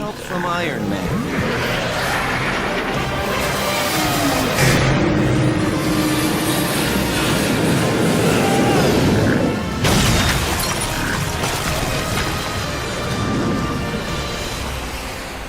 help from Iron Man.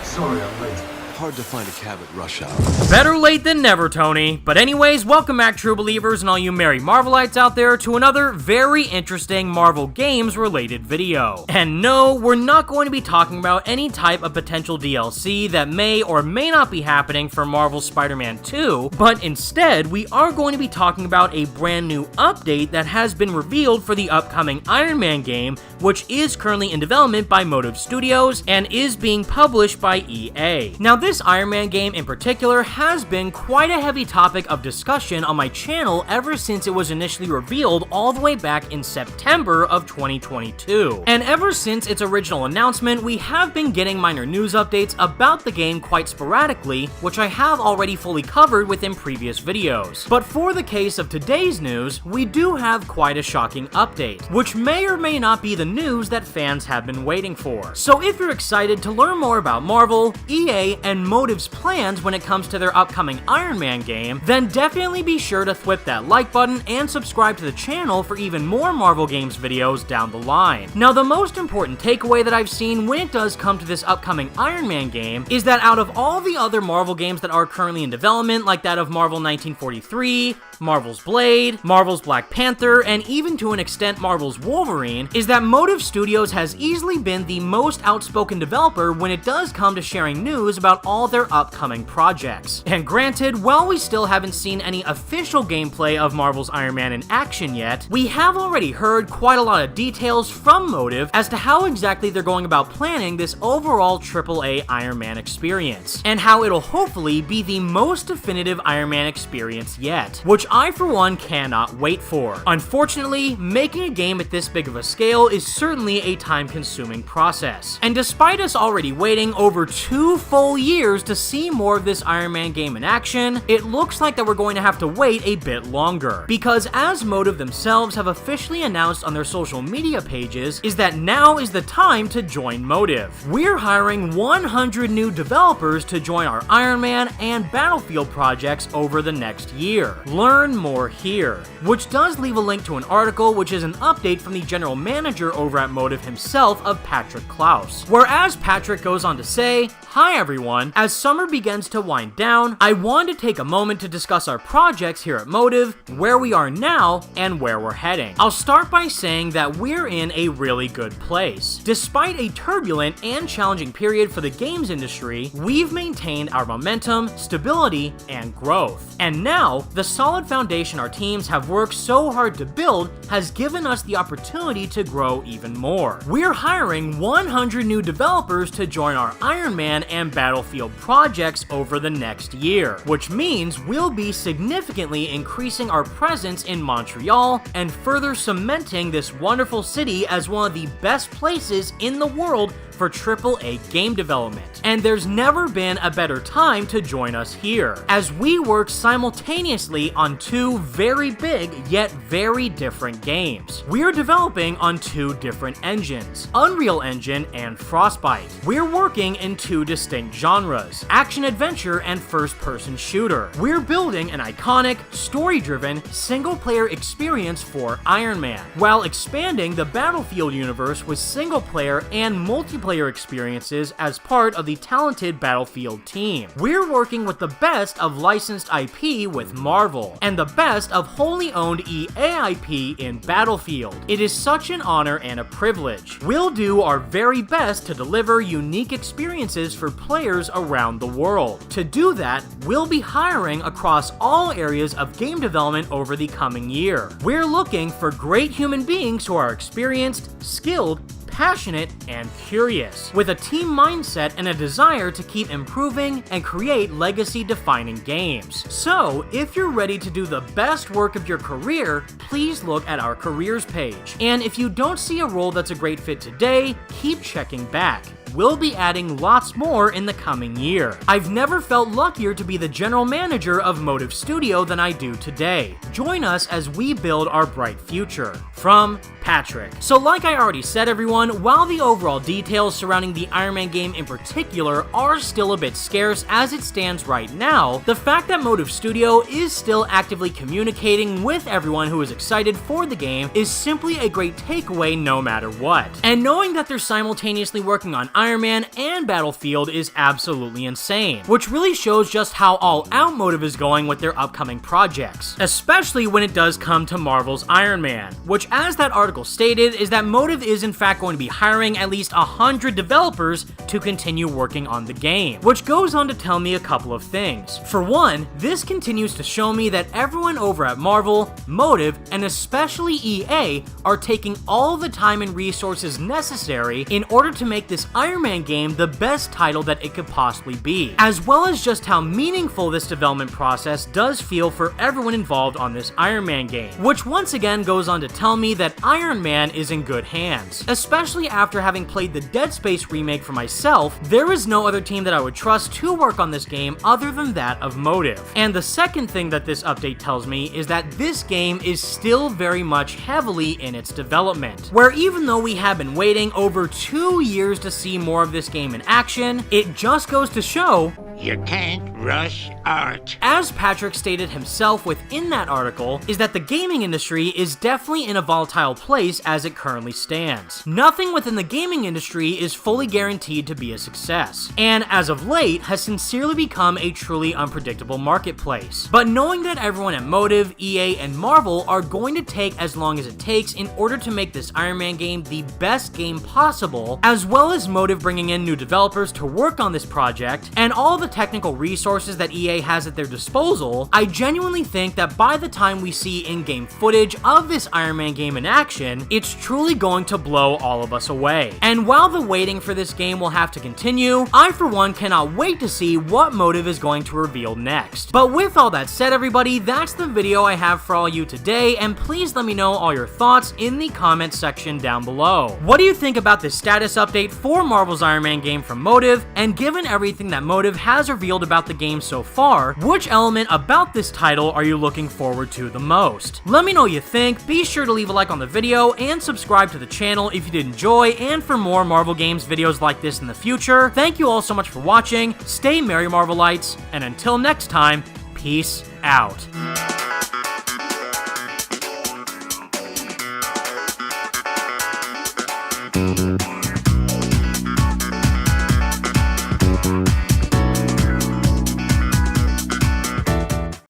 Sorry, I'm late. Hard to find a cab at rush hour. Better late than never, Tony. But anyways, welcome back, true believers and all you merry Marvelites out there, to another very interesting Marvel Games related video. And no, we're not going to be talking about any type of potential DLC that may or may not be happening for Marvel's Spider-Man 2, but instead, we are going to be talking about a brand new update that has been revealed for the upcoming Iron Man game, which is currently in development by Motive Studios and is being published by EA. Now, this Iron Man game in particular has been quite a heavy topic of discussion on my channel ever since it was initially revealed all the way back in September of 2022. And ever since its original announcement, we have been getting minor news updates about the game quite sporadically, which I have already fully covered within previous videos. But for the case of today's news, we do have quite a shocking update, which may or may not be the news that fans have been waiting for. So if you're excited to learn more about Marvel, EA, and Motive's plans when it comes to their upcoming Iron Man game, then definitely be sure to thwip that like button and subscribe to the channel for even more Marvel Games videos down the line. Now, the most important takeaway that I've seen when it does come to this upcoming Iron Man game is that out of all the other Marvel games that are currently in development, like that of Marvel 1943, Marvel's Blade, Marvel's Black Panther, and even to an extent Marvel's Wolverine, is that Motive Studios has easily been the most outspoken developer when it does come to sharing news about all their upcoming projects. And granted, while we still haven't seen any official gameplay of Marvel's Iron Man in action yet, we have already heard quite a lot of details from Motive as to how exactly they're going about planning this overall AAA Iron Man experience, and how it'll hopefully be the most definitive Iron Man experience yet, which I for one cannot wait for. Unfortunately, making a game at this big of a scale is certainly a time-consuming process, and despite us already waiting over 2 full years to see more of this Iron Man game in action, it looks like that we're going to have to wait a bit longer, because as Motive themselves have officially announced on their social media pages, is that now is the time to join Motive. We're hiring 100 new developers to join our Iron Man and Battlefield projects over the next year. Learn more here, which does leave a link to an article which is an update from the general manager over at Motive himself of Patrick Klaus, whereas Patrick goes on to say, "Hi everyone, as summer begins to wind down, I wanted to take a moment to discuss our projects here at Motive, where we are now, and where we're heading. I'll start by saying that we're in a really good place. Despite a turbulent and challenging period for the games industry, we've maintained our momentum, stability, and growth. And now, the solid foundation our teams have worked so hard to build has given us the opportunity to grow even more. We're hiring 100 new developers to join our Iron Man and Battlefield projects over the next year, which means we'll be significantly increasing our presence in Montreal and further cementing this wonderful city as one of the best places in the world for AAA game development. And there's never been a better time to join us here, as we work simultaneously on 2 very big yet very different games. We're developing on 2 different engines, Unreal Engine and Frostbite. We're working in 2 distinct genres, action-adventure and first-person shooter. We're building an iconic, story-driven, single-player experience for Iron Man, while expanding the Battlefield universe with single-player and multiplayer experiences as part of the talented Battlefield team. We're working with the best of licensed IP with Marvel, and the best of wholly owned EA IP in Battlefield. It is such an honor and a privilege. We'll do our very best to deliver unique experiences for players around the world. To do that, we'll be hiring across all areas of game development over the coming year. We're looking for great human beings who are experienced, skilled, passionate, and curious, with a team mindset and a desire to keep improving and create legacy-defining games. So, if you're ready to do the best work of your career, please look at our careers page. And if you don't see a role that's a great fit today, keep checking back. will be adding lots more in the coming year. I've never felt luckier to be the general manager of Motive Studio than I do today. Join us as we build our bright future. From Patrick. So like I already said everyone, while the overall details surrounding the Iron Man game in particular are still a bit scarce as it stands right now, the fact that Motive Studio is still actively communicating with everyone who is excited for the game is simply a great takeaway no matter what. And knowing that they're simultaneously working on Iron Man and Battlefield is absolutely insane, which really shows just how all out Motive is going with their upcoming projects, especially when it does come to Marvel's Iron Man, which as that article stated is that Motive is in fact going to be hiring at least 100 developers to continue working on the game, which goes on to tell me a couple of things. For one, this continues to show me that everyone over at Marvel, Motive, and especially EA are taking all the time and resources necessary in order to make this Iron Man game the best title that it could possibly be, as well as just how meaningful this development process does feel for everyone involved on this Iron Man game, which once again goes on to tell me that Iron Man is in good hands. Especially after having played the Dead Space remake for myself, there is no other team that I would trust to work on this game other than that of Motive. And the second thing that this update tells me is that this game is still very much heavily in its development, where even though we have been waiting over 2 years to see more of this game in action, it just goes to show you can't rush art. As Patrick stated himself within that article, is that the gaming industry is definitely in a volatile place as it currently stands. Nothing within the gaming industry is fully guaranteed to be a success, and as of late has sincerely become a truly unpredictable marketplace. But knowing that everyone at Motive, EA, and Marvel are going to take as long as it takes in order to make this Iron Man game the best game possible, as well as Motive bringing in new developers to work on this project, and all the technical resources that EA has at their disposal, I genuinely think that by the time we see in-game footage of this Iron Man game in action, it's truly going to blow all of us away. And while the waiting for this game will have to continue, I for one cannot wait to see what Motive is going to reveal next. But with all that said everybody, that's the video I have for all you today, and please let me know all your thoughts in the comment section down below. What do you think about this status update for Marvel's Iron Man game from Motive, and given everything that Motive has revealed about the game so far, which element about this title are you looking forward to the most? Let me know what you think, be sure to leave a like on the video, and subscribe to the channel if you did enjoy, and for more Marvel Games videos like this in the future. Thank you all so much for watching, stay merry Marvelites, and until next time, peace out.